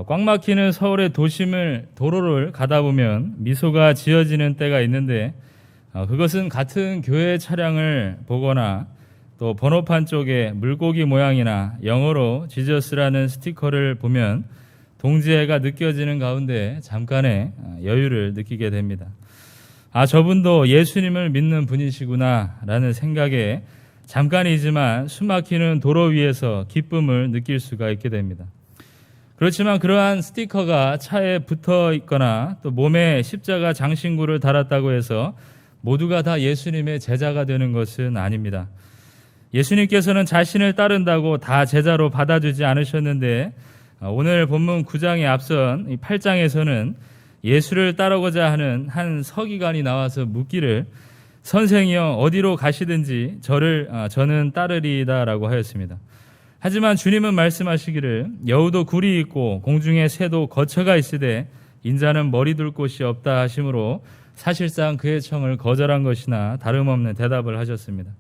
꽉 막히는 서울의 도로를 가다 보면 미소가 지어지는 때가 있는데 그것은 같은 교회 차량을 보거나 또 번호판 쪽에 물고기 모양이나 영어로 지저스라는 스티커를 보면 동지애가 느껴지는 가운데 잠깐의 여유를 느끼게 됩니다. 저분도 예수님을 믿는 분이시구나 라는 생각에 잠깐이지만 숨막히는 도로 위에서 기쁨을 느낄 수가 있게 됩니다. 그렇지만 그러한 스티커가 차에 붙어 있거나 또 몸에 십자가 장신구를 달았다고 해서 모두가 다 예수님의 제자가 되는 것은 아닙니다. 예수님께서는 자신을 따른다고 다 제자로 받아주지 않으셨는데 오늘 본문 9장에 앞선 이 8장에서는 예수를 따르고자 하는 한 서기관이 나와서 묻기를 선생이여 어디로 가시든지 저는 따르리이다라고 하였습니다. 하지만 주님은 말씀하시기를 여우도 굴이 있고 공중에 새도 거처가 있으되 인자는 머리 둘 곳이 없다 하심으로 사실상 그의 청을 거절한 것이나 다름없는 대답을 하셨습니다.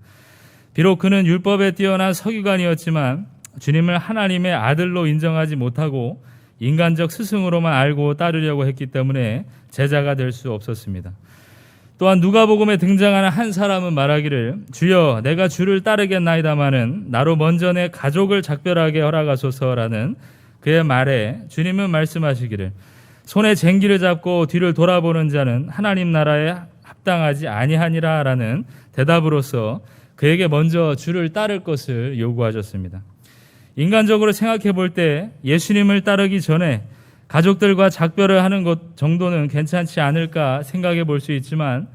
비록 그는 율법에 뛰어난 서기관이었지만 주님을 하나님의 아들로 인정하지 못하고 인간적 스승으로만 알고 따르려고 했기 때문에 제자가 될 수 없었습니다. 또한 누가복음에 등장하는 한 사람은 말하기를 주여 내가 주를 따르겠나이다마는 나로 먼저 내 가족을 작별하게 허락하소서라는 그의 말에 주님은 말씀하시기를 손에 쟁기를 잡고 뒤를 돌아보는 자는 하나님 나라에 합당하지 아니하니라 라는 대답으로서 그에게 먼저 주를 따를 것을 요구하셨습니다. 인간적으로 생각해 볼 때 예수님을 따르기 전에 가족들과 작별을 하는 것 정도는 괜찮지 않을까 생각해 볼 수 있지만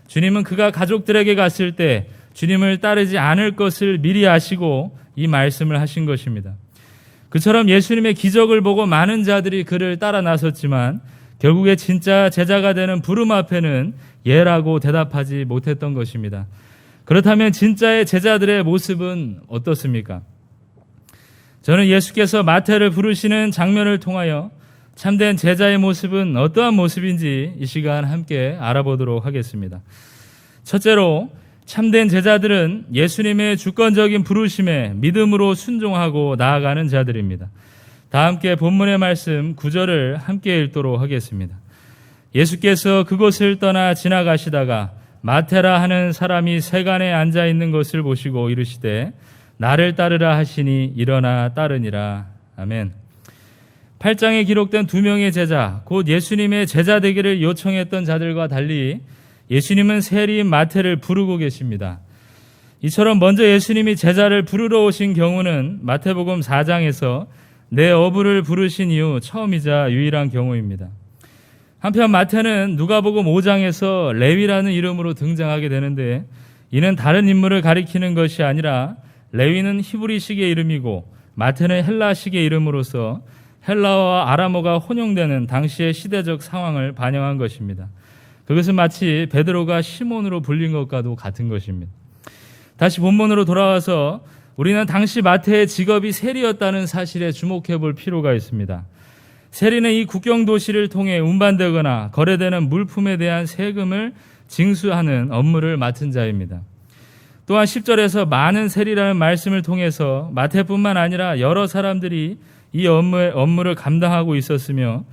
주님은 그가 가족들에게 갔을 때 주님을 따르지 않을 것을 미리 아시고 이 말씀을 하신 것입니다. 그처럼 예수님의 기적을 보고 많은 자들이 그를 따라 나섰지만 결국에 진짜 제자가 되는 부름 앞에는 예라고 대답하지 못했던 것입니다. 그렇다면 진짜의 제자들의 모습은 어떻습니까? 저는 예수께서 마태를 부르시는 장면을 통하여 참된 제자의 모습은 어떠한 모습인지 이 시간 함께 알아보도록 하겠습니다. 첫째로 참된 제자들은 예수님의 주권적인 부르심에 믿음으로 순종하고 나아가는 자들입니다. 다 함께 본문의 말씀 9절을 함께 읽도록 하겠습니다. 예수께서 그곳을 떠나 지나가시다가 마태라 하는 사람이 세간에 앉아 있는 것을 보시고 이르시되 나를 따르라 하시니 일어나 따르니라. 아멘. 8장에 기록된 두 명의 제자, 곧 예수님의 제자 되기를 요청했던 자들과 달리 예수님은 세리인 마태를 부르고 계십니다. 이처럼 먼저 예수님이 제자를 부르러 오신 경우는 마태복음 4장에서 내 어부를 부르신 이후 처음이자 유일한 경우입니다. 한편 마태는 누가복음 5장에서 레위라는 이름으로 등장하게 되는데 이는 다른 인물을 가리키는 것이 아니라 레위는 히브리식의 이름이고 마태는 헬라식의 이름으로서 헬라어와 아람어가 혼용되는 당시의 시대적 상황을 반영한 것입니다. 그것은 마치 베드로가 시몬으로 불린 것과도 같은 것입니다. 다시 본문으로 돌아와서 우리는 당시 마태의 직업이 세리였다는 사실에 주목해 볼 필요가 있습니다. 세리는 이 국경 도시를 통해 운반되거나 거래되는 물품에 대한 세금을 징수하는 업무를 맡은 자입니다. 또한 10절에서 많은 세리라는 말씀을 통해서 마태뿐만 아니라 여러 사람들이 이 업무를 감당하고 있었으며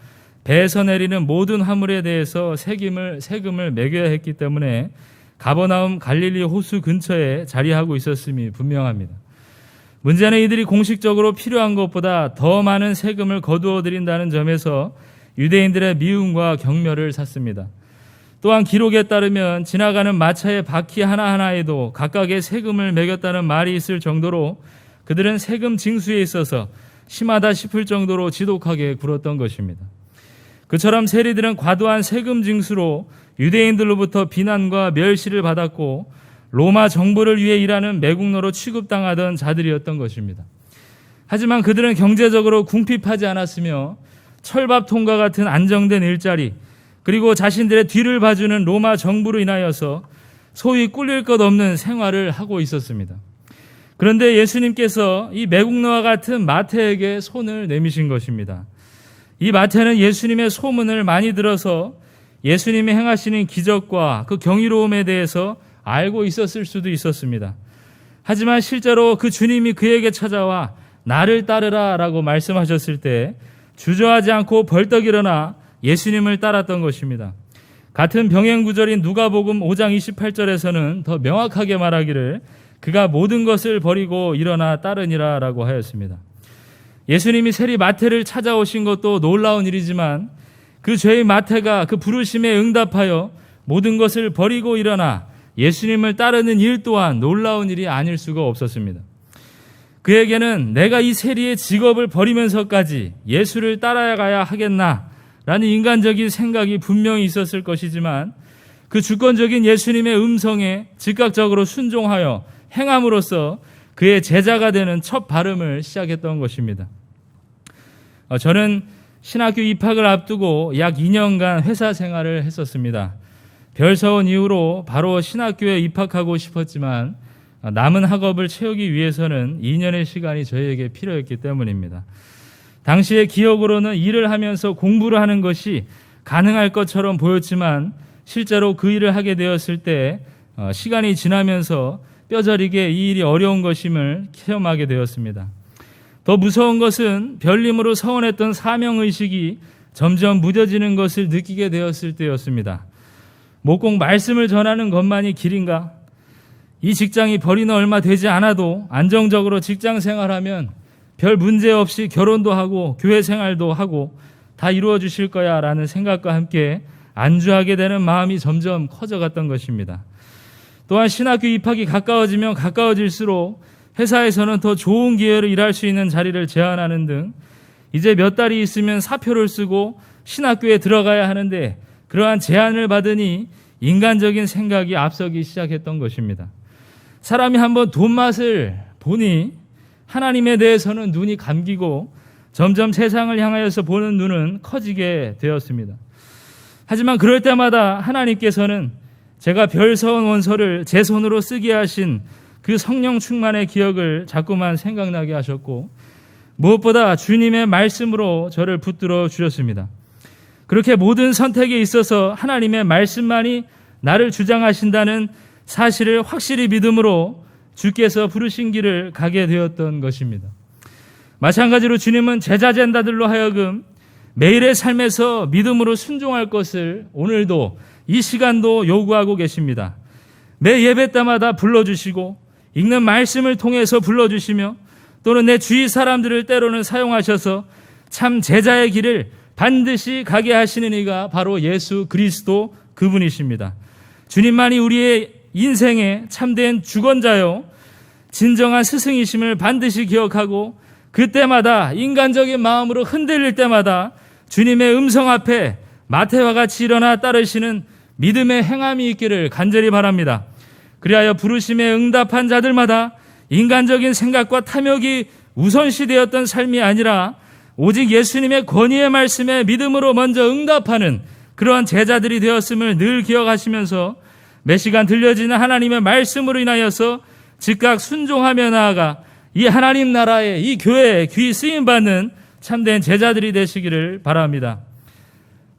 배에서 내리는 모든 화물에 대해서 세금을 매겨야 했기 때문에 가버나움 갈릴리 호수 근처에 자리하고 있었음이 분명합니다. 문제는 이들이 공식적으로 필요한 것보다 더 많은 세금을 거두어 드린다는 점에서 유대인들의 미움과 경멸을 샀습니다. 또한 기록에 따르면 지나가는 마차의 바퀴 하나하나에도 각각의 세금을 매겼다는 말이 있을 정도로 그들은 세금 징수에 있어서 심하다 싶을 정도로 지독하게 굴었던 것입니다. 그처럼 세리들은 과도한 세금 징수로 유대인들로부터 비난과 멸시를 받았고 로마 정부를 위해 일하는 매국노로 취급당하던 자들이었던 것입니다. 하지만 그들은 경제적으로 궁핍하지 않았으며 철밥통과 같은 안정된 일자리 그리고 자신들의 뒤를 봐주는 로마 정부로 인하여서 소위 꿀릴 것 없는 생활을 하고 있었습니다. 그런데 예수님께서 이 매국노와 같은 마태에게 손을 내미신 것입니다. 이 마태는 예수님의 소문을 많이 들어서 예수님이 행하시는 기적과 그 경이로움에 대해서 알고 있었을 수도 있었습니다. 하지만 실제로 그 주님이 그에게 찾아와 나를 따르라 라고 말씀하셨을 때 주저하지 않고 벌떡 일어나 예수님을 따랐던 것입니다. 같은 병행 구절인 누가복음 5장 28절에서는 더 명확하게 말하기를 그가 모든 것을 버리고 일어나 따르니라 라고 하였습니다. 예수님이 세리 마태를 찾아오신 것도 놀라운 일이지만 그 죄인 마태가 그 부르심에 응답하여 모든 것을 버리고 일어나 예수님을 따르는 일 또한 놀라운 일이 아닐 수가 없었습니다. 그에게는 내가 이 세리의 직업을 버리면서까지 예수를 따라가야 하겠나라는 인간적인 생각이 분명히 있었을 것이지만 그 주권적인 예수님의 음성에 즉각적으로 순종하여 행함으로써 그의 제자가 되는 첫 발음을 시작했던 것입니다. 저는 신학교 입학을 앞두고 약 2년간 회사 생활을 했었습니다. 별서원 이후로 바로 신학교에 입학하고 싶었지만 남은 학업을 채우기 위해서는 2년의 시간이 저희에게 필요했기 때문입니다. 당시의 기억으로는 일을 하면서 공부를 하는 것이 가능할 것처럼 보였지만 실제로 그 일을 하게 되었을 때 시간이 지나면서 뼈저리게 이 일이 어려운 것임을 체험하게 되었습니다. 더 무서운 것은 별님으로 서원했던 사명의식이 점점 무뎌지는 것을 느끼게 되었을 때였습니다. 뭐 꼭 말씀을 전하는 것만이 길인가? 이 직장이 벌이는 얼마 되지 않아도 안정적으로 직장 생활하면 별 문제 없이 결혼도 하고 교회 생활도 하고 다 이루어 주실 거야 라는 생각과 함께 안주하게 되는 마음이 점점 커져갔던 것입니다. 또한 신학교 입학이 가까워지면 가까워질수록 회사에서는 더 좋은 기회로 일할 수 있는 자리를 제안하는 등 이제 몇 달이 있으면 사표를 쓰고 신학교에 들어가야 하는데 그러한 제안을 받으니 인간적인 생각이 앞서기 시작했던 것입니다. 사람이 한번 돈 맛을 보니 하나님에 대해서는 눈이 감기고 점점 세상을 향하여서 보는 눈은 커지게 되었습니다. 하지만 그럴 때마다 하나님께서는 제가 별서원 원서를 제 손으로 쓰게 하신 그 성령 충만의 기억을 자꾸만 생각나게 하셨고 무엇보다 주님의 말씀으로 저를 붙들어 주셨습니다. 그렇게 모든 선택에 있어서 하나님의 말씀만이 나를 주장하신다는 사실을 확실히 믿음으로 주께서 부르신 길을 가게 되었던 것입니다. 마찬가지로 주님은 제자들로 하여금 매일의 삶에서 믿음으로 순종할 것을 오늘도 이 시간도 요구하고 계십니다. 매 예배 때마다 불러주시고 읽는 말씀을 통해서 불러주시며 또는 내 주위 사람들을 때로는 사용하셔서 참 제자의 길을 반드시 가게 하시는 이가 바로 예수 그리스도 그분이십니다. 주님만이 우리의 인생의 참된 주권자요 진정한 스승이심을 반드시 기억하고 그때마다 인간적인 마음으로 흔들릴 때마다 주님의 음성 앞에 마태와 같이 일어나 따르시는 믿음의 행함이 있기를 간절히 바랍니다. 그리하여 부르심에 응답한 자들마다 인간적인 생각과 탐욕이 우선시되었던 삶이 아니라 오직 예수님의 권위의 말씀에 믿음으로 먼저 응답하는 그러한 제자들이 되었음을 늘 기억하시면서 매 시간 들려지는 하나님의 말씀으로 인하여서 즉각 순종하며 나아가 이 하나님 나라의 이 교회에 귀 쓰임받는 참된 제자들이 되시기를 바랍니다.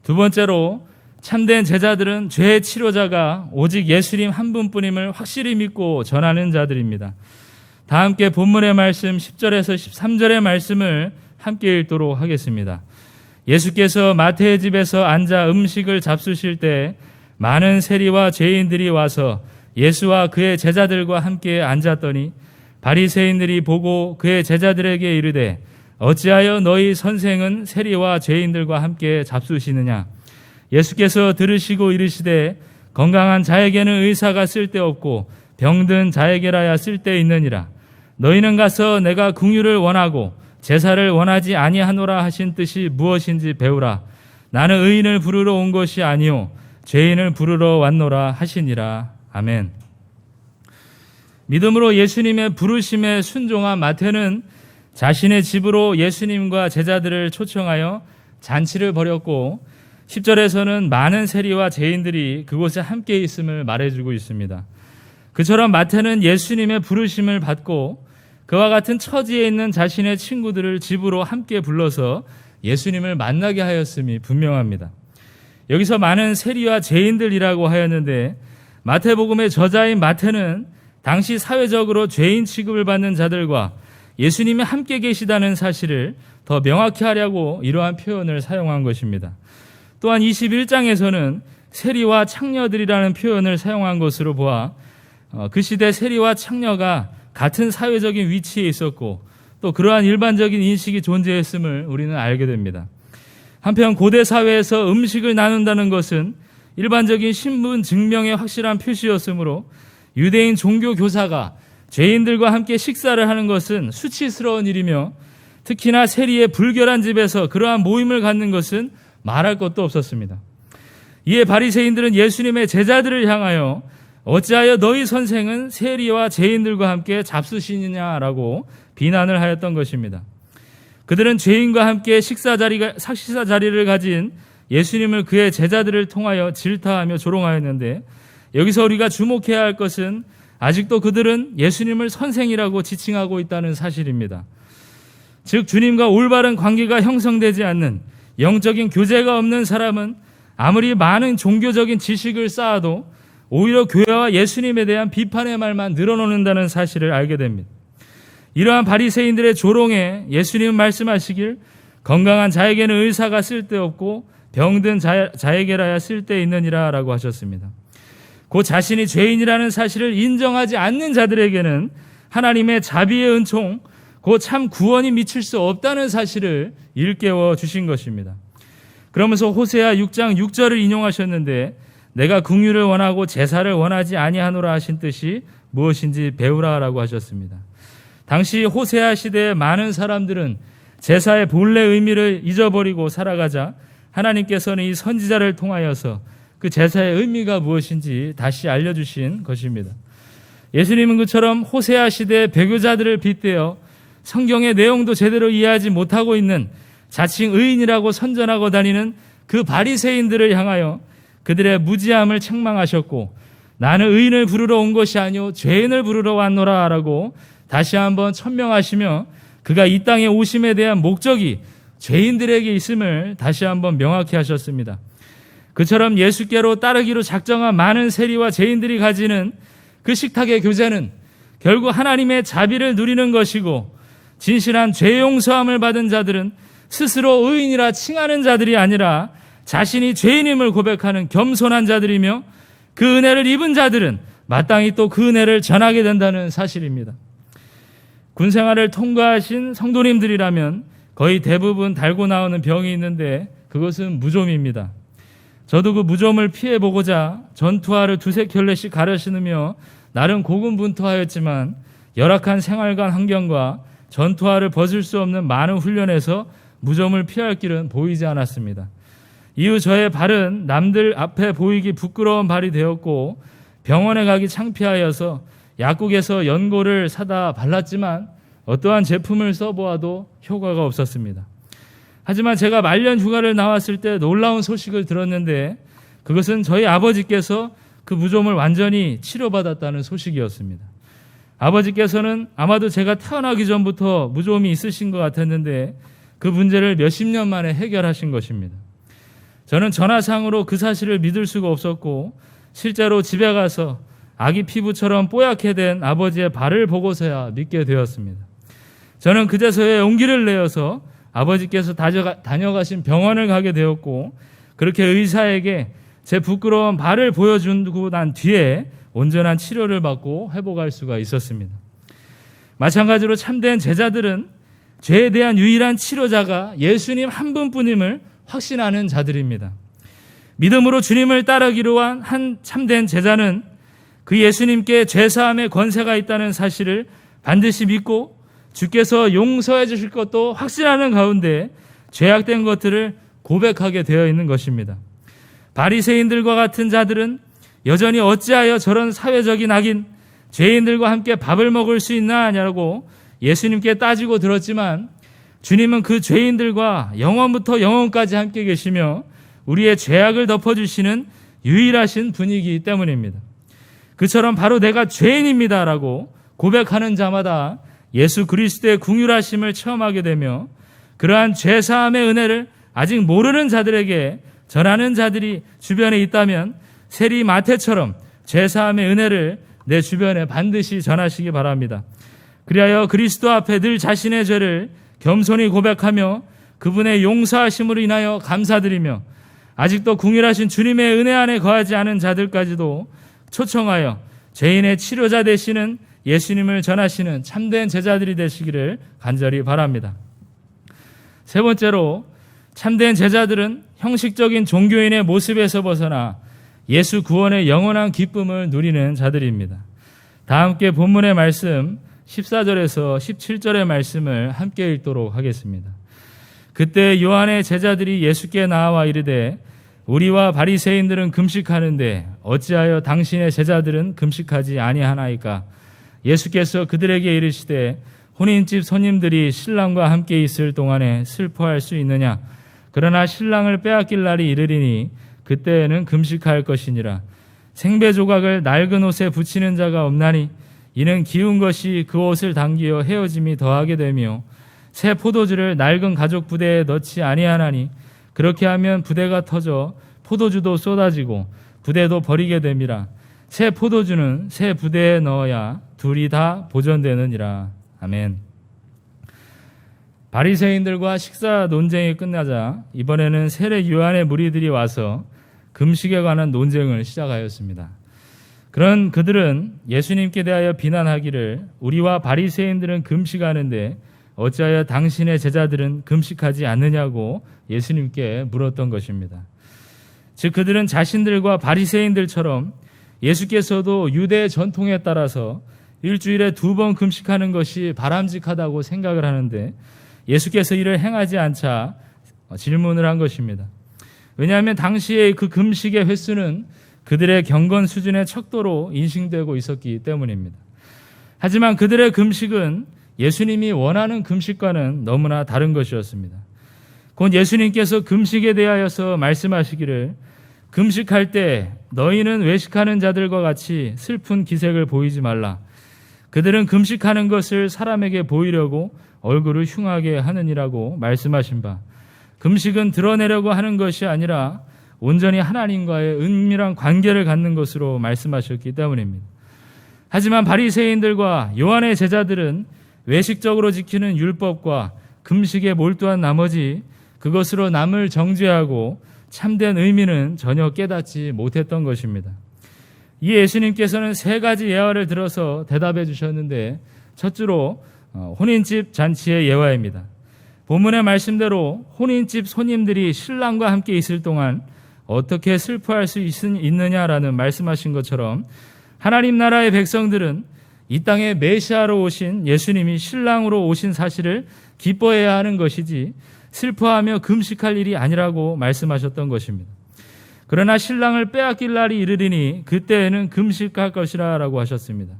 두 번째로 참된 제자들은 죄의 치료자가 오직 예수님 한 분뿐임을 확실히 믿고 전하는 자들입니다. 다 함께 본문의 말씀 10절에서 13절의 말씀을 함께 읽도록 하겠습니다. 예수께서 마태의 집에서 앉아 음식을 잡수실 때 많은 세리와 죄인들이 와서 예수와 그의 제자들과 함께 앉았더니 바리새인들이 보고 그의 제자들에게 이르되 어찌하여 너희 선생은 세리와 죄인들과 함께 잡수시느냐? 예수께서 들으시고 이르시되 건강한 자에게는 의사가 쓸데없고 병든 자에게라야 쓸데있느니라. 너희는 가서 내가 긍휼을 원하고 제사를 원하지 아니하노라 하신 뜻이 무엇인지 배우라. 나는 의인을 부르러 온 것이 아니요 죄인을 부르러 왔노라 하시니라. 아멘. 믿음으로 예수님의 부르심에 순종한 마태는 자신의 집으로 예수님과 제자들을 초청하여 잔치를 벌였고 10절에서는 많은 세리와 죄인들이 그곳에 함께 있음을 말해주고 있습니다. 그처럼 마태는 예수님의 부르심을 받고 그와 같은 처지에 있는 자신의 친구들을 집으로 함께 불러서 예수님을 만나게 하였음이 분명합니다. 여기서 많은 세리와 죄인들이라고 하였는데 마태복음의 저자인 마태는 당시 사회적으로 죄인 취급을 받는 자들과 예수님이 함께 계시다는 사실을 더 명확히 하려고 이러한 표현을 사용한 것입니다. 또한 21장에서는 세리와 창녀들이라는 표현을 사용한 것으로 보아 그 시대 세리와 창녀가 같은 사회적인 위치에 있었고 또 그러한 일반적인 인식이 존재했음을 우리는 알게 됩니다. 한편 고대 사회에서 음식을 나눈다는 것은 일반적인 신분 증명의 확실한 표시였으므로 유대인 종교 교사가 죄인들과 함께 식사를 하는 것은 수치스러운 일이며 특히나 세리의 불결한 집에서 그러한 모임을 갖는 것은 말할 것도 없었습니다. 이에 바리새인들은 예수님의 제자들을 향하여 어찌하여 너희 선생은 세리와 죄인들과 함께 잡수시느냐라고 비난을 하였던 것입니다. 그들은 죄인과 함께 식사 자리를 가진 예수님을 그의 제자들을 통하여 질타하며 조롱하였는데, 여기서 우리가 주목해야 할 것은 아직도 그들은 예수님을 선생이라고 지칭하고 있다는 사실입니다. 즉 주님과 올바른 관계가 형성되지 않는 영적인 교제가 없는 사람은 아무리 많은 종교적인 지식을 쌓아도 오히려 교회와 예수님에 대한 비판의 말만 늘어놓는다는 사실을 알게 됩니다. 이러한 바리새인들의 조롱에 예수님은 말씀하시길 건강한 자에게는 의사가 쓸데없고 병든 자에게라야 쓸데있느니라 라고 하셨습니다. 곧 자신이 죄인이라는 사실을 인정하지 않는 자들에게는 하나님의 자비의 은총, 곧 참 구원이 미칠 수 없다는 사실을 일깨워 주신 것입니다. 그러면서 호세아 6장 6절을 인용하셨는데, 내가 긍휼을 원하고 제사를 원하지 아니하노라 하신 뜻이 무엇인지 배우라 라고 하셨습니다. 당시 호세아 시대의 많은 사람들은 제사의 본래 의미를 잊어버리고 살아가자 하나님께서는 이 선지자를 통하여서 그 제사의 의미가 무엇인지 다시 알려주신 것입니다. 예수님은 그처럼 호세아 시대의 배교자들을 빗대어 성경의 내용도 제대로 이해하지 못하고 있는 자칭 의인이라고 선전하고 다니는 그 바리새인들을 향하여 그들의 무지함을 책망하셨고, 나는 의인을 부르러 온 것이 아니오 죄인을 부르러 왔노라 라고 다시 한번 천명하시며, 그가 이 땅에 오심에 대한 목적이 죄인들에게 있음을 다시 한번 명확히 하셨습니다. 그처럼 예수께로 따르기로 작정한 많은 세리와 죄인들이 가지는 그 식탁의 교제는 결국 하나님의 자비를 누리는 것이고, 진실한 죄 용서함을 받은 자들은 스스로 의인이라 칭하는 자들이 아니라 자신이 죄인임을 고백하는 겸손한 자들이며, 그 은혜를 입은 자들은 마땅히 또 그 은혜를 전하게 된다는 사실입니다. 군생활을 통과하신 성도님들이라면 거의 대부분 달고 나오는 병이 있는데 그것은 무좀입니다. 저도 그 무좀을 피해보고자 전투화를 두세 켤레씩 갈아 신으며 나름 고군분투하였지만, 열악한 생활관 환경과 전투화를 벗을 수 없는 많은 훈련에서 무좀을 피할 길은 보이지 않았습니다. 이후 저의 발은 남들 앞에 보이기 부끄러운 발이 되었고, 병원에 가기 창피하여서 약국에서 연고를 사다 발랐지만 어떠한 제품을 써보아도 효과가 없었습니다. 하지만 제가 말년 휴가를 나왔을 때 놀라운 소식을 들었는데, 그것은 저희 아버지께서 그 무좀을 완전히 치료받았다는 소식이었습니다. 아버지께서는 아마도 제가 태어나기 전부터 무좀이 있으신 것 같았는데 그 문제를 몇십 년 만에 해결하신 것입니다. 저는 전화상으로 그 사실을 믿을 수가 없었고, 실제로 집에 가서 아기 피부처럼 뽀얗게 된 아버지의 발을 보고서야 믿게 되었습니다. 저는 그제서야 용기를 내어서 아버지께서 다녀가신 병원을 가게 되었고, 그렇게 의사에게 제 부끄러운 발을 보여주고 난 뒤에 온전한 치료를 받고 회복할 수가 있었습니다. 마찬가지로 참된 제자들은 죄에 대한 유일한 치료자가 예수님 한 분뿐임을 확신하는 자들입니다. 믿음으로 주님을 따르기로 한 참된 제자는 그 예수님께 죄사함의 권세가 있다는 사실을 반드시 믿고 주께서 용서해 주실 것도 확신하는 가운데 죄악된 것들을 고백하게 되어 있는 것입니다. 바리새인들과 같은 자들은 여전히 어찌하여 저런 사회적인 악인 죄인들과 함께 밥을 먹을 수 있나 하냐고 예수님께 따지고 들었지만, 주님은 그 죄인들과 영원부터 영원까지 함께 계시며 우리의 죄악을 덮어주시는 유일하신 분이기 때문입니다. 그처럼 바로 내가 죄인입니다라고 고백하는 자마다 예수 그리스도의 긍휼하심을 체험하게 되며, 그러한 죄사함의 은혜를 아직 모르는 자들에게 전하는 자들이 주변에 있다면 세리 마태처럼 죄사함의 은혜를 내 주변에 반드시 전하시기 바랍니다. 그리하여 그리스도 앞에 늘 자신의 죄를 겸손히 고백하며 그분의 용서하심으로 인하여 감사드리며 아직도 궁일하신 주님의 은혜 안에 거하지 않은 자들까지도 초청하여 죄인의 치료자 되시는 예수님을 전하시는 참된 제자들이 되시기를 간절히 바랍니다. 세 번째로, 참된 제자들은 형식적인 종교인의 모습에서 벗어나 예수 구원의 영원한 기쁨을 누리는 자들입니다. 다 함께 본문의 말씀 14절에서 17절의 말씀을 함께 읽도록 하겠습니다. 그때 요한의 제자들이 예수께 나와 이르되 우리와 바리새인들은 금식하는데 어찌하여 당신의 제자들은 금식하지 아니하나이까? 예수께서 그들에게 이르시되 혼인집 손님들이 신랑과 함께 있을 동안에 슬퍼할 수 있느냐? 그러나 신랑을 빼앗길 날이 이르리니 그때에는 금식할 것이니라. 생배 조각을 낡은 옷에 붙이는 자가 없나니 이는 기운 것이 그 옷을 당기어 헤어짐이 더하게 되며 새 포도주를 낡은 가죽 부대에 넣지 아니하나니 그렇게 하면 부대가 터져 포도주도 쏟아지고 부대도 버리게 됨이라. 새 포도주는 새 부대에 넣어야 둘이 다 보존되느니라. 아멘. 바리새인들과 식사 논쟁이 끝나자 이번에는 세례 요한의 무리들이 와서 금식에 관한 논쟁을 시작하였습니다. 그런 그들은 예수님께 대하여 비난하기를 우리와 바리새인들은 금식하는데 어찌하여 당신의 제자들은 금식하지 않느냐고 예수님께 물었던 것입니다. 즉 그들은 자신들과 바리새인들처럼 예수께서도 유대 전통에 따라서 일주일에 2번 금식하는 것이 바람직하다고 생각을 하는데 예수께서 이를 행하지 않자 질문을 한 것입니다. 왜냐하면 당시의 그 금식의 횟수는 그들의 경건 수준의 척도로 인식되고 있었기 때문입니다. 하지만 그들의 금식은 예수님이 원하는 금식과는 너무나 다른 것이었습니다. 곧 예수님께서 금식에 대하여서 말씀하시기를 금식할 때 너희는 외식하는 자들과 같이 슬픈 기색을 보이지 말라. 그들은 금식하는 것을 사람에게 보이려고 얼굴을 흉하게 하느니라고 말씀하신 바, 금식은 드러내려고 하는 것이 아니라 온전히 하나님과의 은밀한 관계를 갖는 것으로 말씀하셨기 때문입니다. 하지만 바리새인들과 요한의 제자들은 외식적으로 지키는 율법과 금식에 몰두한 나머지 그것으로 남을 정죄하고 참된 의미는 전혀 깨닫지 못했던 것입니다. 이 예수님께서는 3가지 예화를 들어서 대답해 주셨는데 첫째로 혼인집 잔치의 예화입니다. 본문의 말씀대로 혼인집 손님들이 신랑과 함께 있을 동안 어떻게 슬퍼할 수 있느냐라는 말씀하신 것처럼 하나님 나라의 백성들은 이 땅에 메시아로 오신 예수님이 신랑으로 오신 사실을 기뻐해야 하는 것이지 슬퍼하며 금식할 일이 아니라고 말씀하셨던 것입니다. 그러나 신랑을 빼앗길 날이 이르리니 그때에는 금식할 것이라 라고 하셨습니다.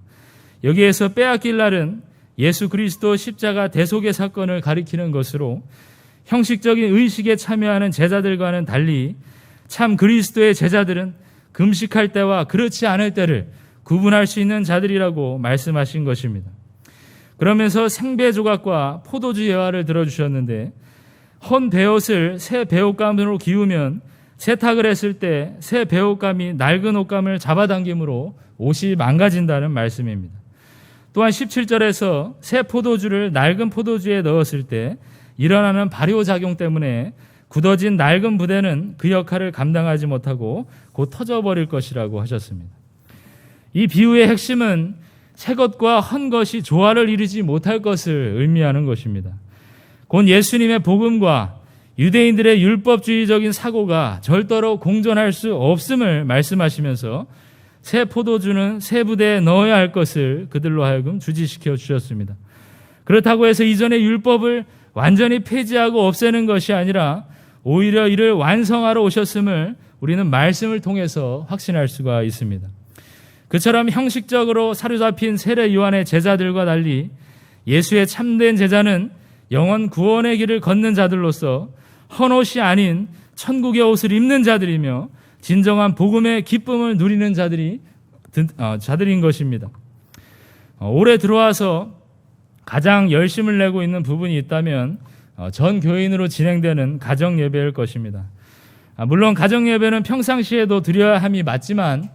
여기에서 빼앗길 날은 예수 그리스도 십자가 대속의 사건을 가리키는 것으로 형식적인 의식에 참여하는 제자들과는 달리 참 그리스도의 제자들은 금식할 때와 그렇지 않을 때를 구분할 수 있는 자들이라고 말씀하신 것입니다. 그러면서 생배 조각과 포도주 예화를 들어주셨는데 헌 베옷을 새 베옷감으로 기우면 세탁을 했을 때 새 베옷감이 낡은 옷감을 잡아당김으로 옷이 망가진다는 말씀입니다. 또한 17절에서 새 포도주를 낡은 포도주에 넣었을 때 일어나는 발효작용 때문에 굳어진 낡은 부대는 그 역할을 감당하지 못하고 곧 터져버릴 것이라고 하셨습니다. 이 비유의 핵심은 새 것과 헌 것이 조화를 이루지 못할 것을 의미하는 것입니다. 곧 예수님의 복음과 유대인들의 율법주의적인 사고가 절대로 공존할 수 없음을 말씀하시면서 새 포도주는 새 부대에 넣어야 할 것을 그들로 하여금 주지시켜 주셨습니다. 그렇다고 해서 이전의 율법을 완전히 폐지하고 없애는 것이 아니라 오히려 이를 완성하러 오셨음을 우리는 말씀을 통해서 확신할 수가 있습니다. 그처럼 형식적으로 사로잡힌 세례 요한의 제자들과 달리 예수의 참된 제자는 영원 구원의 길을 걷는 자들로서 헌옷이 아닌 천국의 옷을 입는 자들이며 진정한 복음의 기쁨을 누리는 자들인 것입니다. 올해 들어와서 가장 열심을 내고 있는 부분이 있다면 전 교인으로 진행되는 가정 예배일 것입니다. 물론 가정 예배는 평상시에도 드려야 함이 맞지만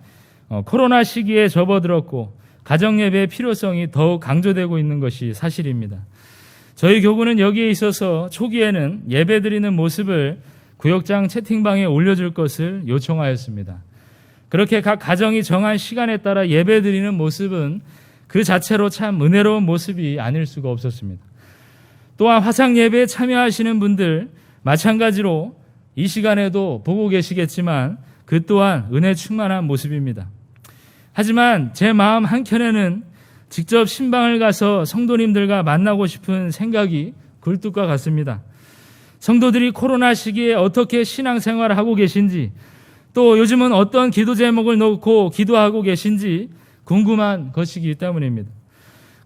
코로나 시기에 접어들었고 가정예배의 필요성이 더욱 강조되고 있는 것이 사실입니다. 저희 교구는 여기에 있어서 초기에는 예배드리는 모습을 구역장 채팅방에 올려줄 것을 요청하였습니다. 그렇게 각 가정이 정한 시간에 따라 예배드리는 모습은 그 자체로 참 은혜로운 모습이 아닐 수가 없었습니다. 또한 화상 예배에 참여하시는 분들 마찬가지로 이 시간에도 보고 계시겠지만 그 또한 은혜 충만한 모습입니다. 하지만 제 마음 한켠에는 직접 신방을 가서 성도님들과 만나고 싶은 생각이 굴뚝과 같습니다. 성도들이 코로나 시기에 어떻게 신앙생활을 하고 계신지, 또 요즘은 어떤 기도 제목을 놓고 기도하고 계신지 궁금한 것이기 때문입니다.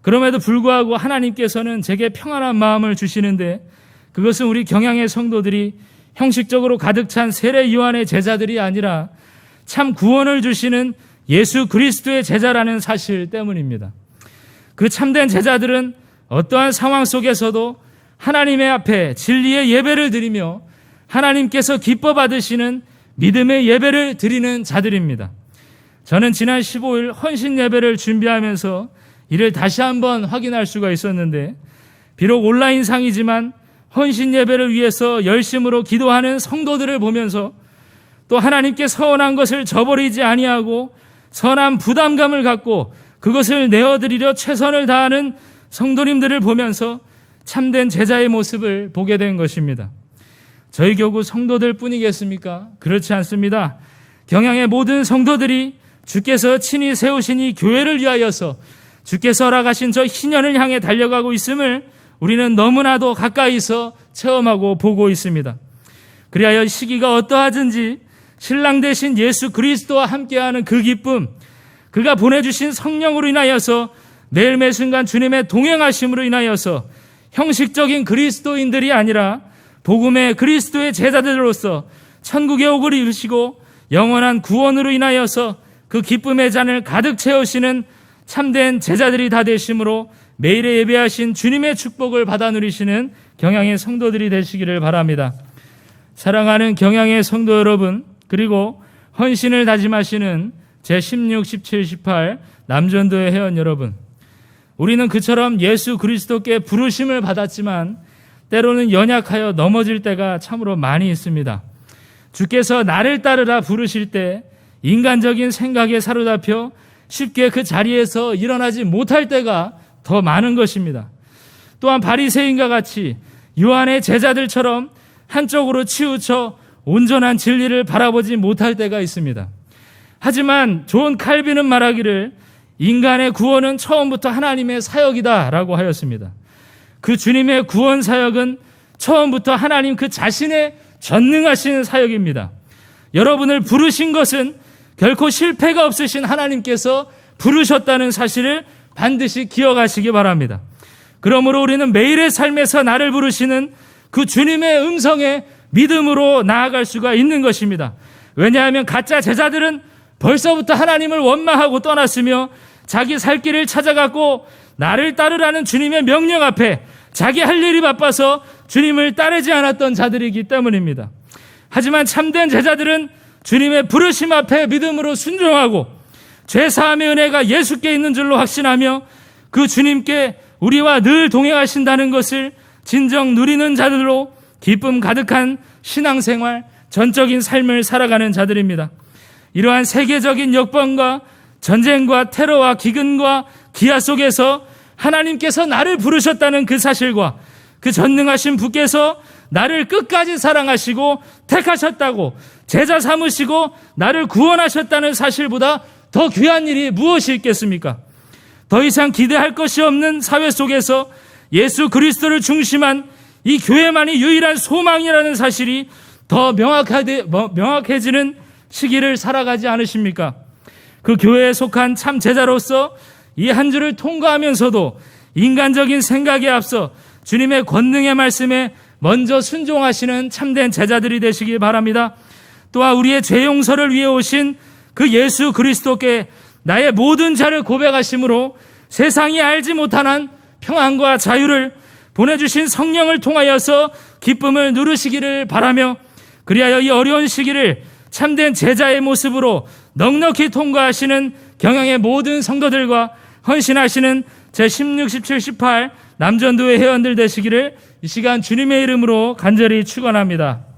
그럼에도 불구하고 하나님께서는 제게 평안한 마음을 주시는데, 그것은 우리 경양의 성도들이 형식적으로 가득 찬 세례 요한의 제자들이 아니라 참 구원을 주시는 예수 그리스도의 제자라는 사실 때문입니다. 그 참된 제자들은 어떠한 상황 속에서도 하나님의 앞에 진리의 예배를 드리며 하나님께서 기뻐 받으시는 믿음의 예배를 드리는 자들입니다. 저는 지난 15일 헌신 예배를 준비하면서 이를 다시 한번 확인할 수가 있었는데, 비록 온라인상이지만 헌신 예배를 위해서 열심으로 기도하는 성도들을 보면서 또 하나님께 서원한 것을 저버리지 아니하고 선한 부담감을 갖고 그것을 내어드리려 최선을 다하는 성도님들을 보면서 참된 제자의 모습을 보게 된 것입니다. 저희 교구 성도들 뿐이겠습니까? 그렇지 않습니다. 경양의 모든 성도들이 주께서 친히 세우신 이 교회를 위하여서 주께서 허락하신 저 희년을 향해 달려가고 있음을 우리는 너무나도 가까이서 체험하고 보고 있습니다. 그리하여 시기가 어떠하든지 신랑 되신 예수 그리스도와 함께하는 그 기쁨, 그가 보내주신 성령으로 인하여서 매일 매 순간 주님의 동행하심으로 인하여서 형식적인 그리스도인들이 아니라 복음의 그리스도의 제자들로서 천국의 옥을 이루시고 영원한 구원으로 인하여서 그 기쁨의 잔을 가득 채우시는 참된 제자들이 다 되심으로 매일에 예배하신 주님의 축복을 받아 누리시는 경양의 성도들이 되시기를 바랍니다. 사랑하는 경양의 성도 여러분, 그리고 헌신을 다짐하시는 제16, 17, 18 남전도의 회원 여러분, 우리는 그처럼 예수 그리스도께 부르심을 받았지만 때로는 연약하여 넘어질 때가 참으로 많이 있습니다. 주께서 나를 따르라 부르실 때 인간적인 생각에 사로잡혀 쉽게 그 자리에서 일어나지 못할 때가 더 많은 것입니다. 또한 바리새인과 같이 요한의 제자들처럼 한쪽으로 치우쳐 온전한 진리를 바라보지 못할 때가 있습니다. 하지만 존 칼빈은 말하기를 인간의 구원은 처음부터 하나님의 사역이다 라고 하였습니다. 그 주님의 구원 사역은 처음부터 하나님 그 자신의 전능하신 사역입니다. 여러분을 부르신 것은 결코 실패가 없으신 하나님께서 부르셨다는 사실을 반드시 기억하시기 바랍니다. 그러므로 우리는 매일의 삶에서 나를 부르시는 그 주님의 음성에 믿음으로 나아갈 수가 있는 것입니다. 왜냐하면 가짜 제자들은 벌써부터 하나님을 원망하고 떠났으며 자기 살 길을 찾아갔고 나를 따르라는 주님의 명령 앞에 자기 할 일이 바빠서 주님을 따르지 않았던 자들이기 때문입니다. 하지만 참된 제자들은 주님의 부르심 앞에 믿음으로 순종하고 죄사함의 은혜가 예수께 있는 줄로 확신하며 그 주님께 우리와 늘 동행하신다는 것을 진정 누리는 자들로 기쁨 가득한 신앙생활, 전적인 삶을 살아가는 자들입니다. 이러한 세계적인 역병과 전쟁과 테러와 기근과 기아 속에서 하나님께서 나를 부르셨다는 그 사실과 그 전능하신 분께서 나를 끝까지 사랑하시고 택하셨다고 제자 삼으시고 나를 구원하셨다는 사실보다 더 귀한 일이 무엇이 있겠습니까? 더 이상 기대할 것이 없는 사회 속에서 예수 그리스도를 중심한 이 교회만이 유일한 소망이라는 사실이 더 명확해지는 시기를 살아가지 않으십니까? 그 교회에 속한 참 제자로서 이 한 주를 통과하면서도 인간적인 생각에 앞서 주님의 권능의 말씀에 먼저 순종하시는 참된 제자들이 되시기 바랍니다. 또한 우리의 죄 용서를 위해 오신 그 예수 그리스도께 나의 모든 죄를 고백하심으로 세상이 알지 못하는 평안과 자유를 보내주신 성령을 통하여서 기쁨을 누르시기를 바라며, 그리하여 이 어려운 시기를 참된 제자의 모습으로 넉넉히 통과하시는 경양의 모든 성도들과 헌신하시는 제16, 17, 18 남전도회 회원들 되시기를 이 시간 주님의 이름으로 간절히 축원합니다.